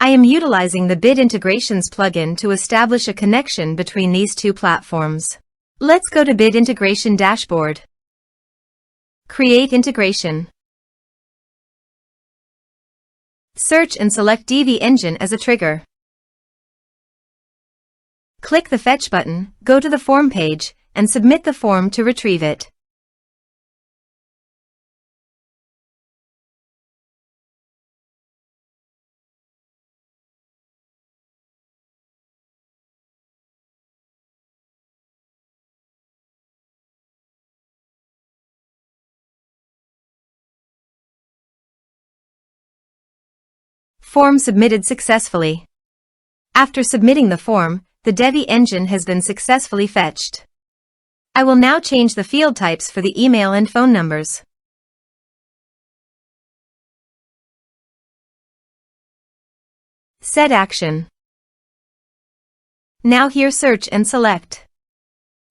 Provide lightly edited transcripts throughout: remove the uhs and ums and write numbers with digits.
I am utilizing the Bid Integrations plugin to establish a connection between these two platforms. Let's go to Bid Integration Dashboard. Create integration. Search and select Divi Engine as a trigger. Click the Fetch button, go to the form page, and submit the form to retrieve it. Form submitted successfully. After submitting the form, the Divi engine has been successfully fetched. I will now change the field types for the email and phone numbers. Set action. Now here search and select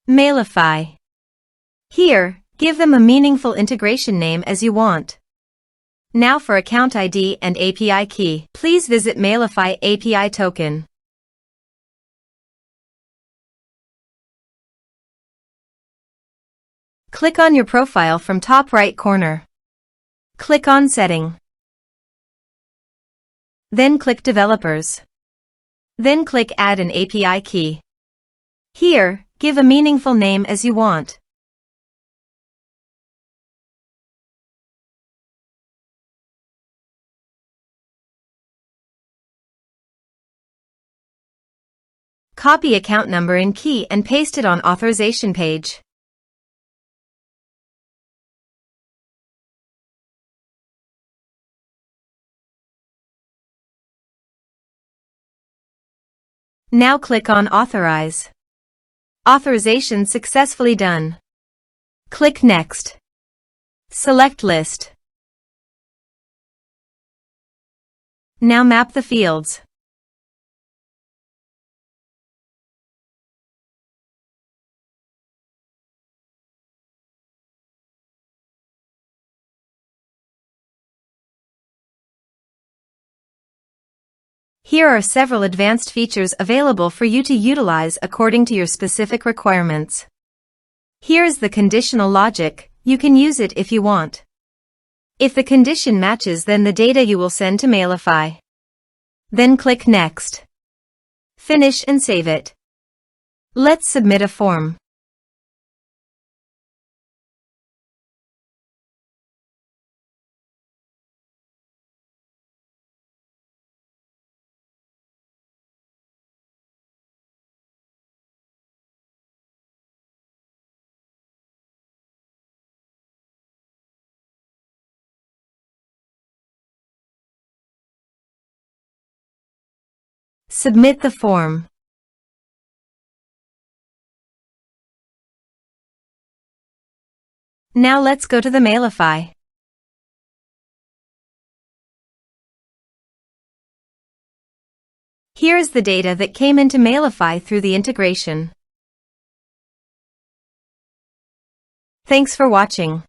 Mailify. Here, give them a meaningful integration name as you want. Now for account ID and API key, please visit Mailify API token. Click on your profile from top right corner. Click on Setting. Then click Developers. Then click Add an API key. Here, give a meaningful name as you want. Copy account number and key and paste it on authorization page. Now click on Authorize. Authorization successfully done. Click Next. Select List. Now map the fields. Here are several advanced features available for you to utilize according to your specific requirements. Here is the conditional logic. You can use it if you want. If the condition matches, then the data you will send to Mailify. Then click Next. Finish and save it. Let's submit a form. Submit the form. Now let's go to the Mailify. Here is the data that came into Mailify through the integration. Thanks for watching.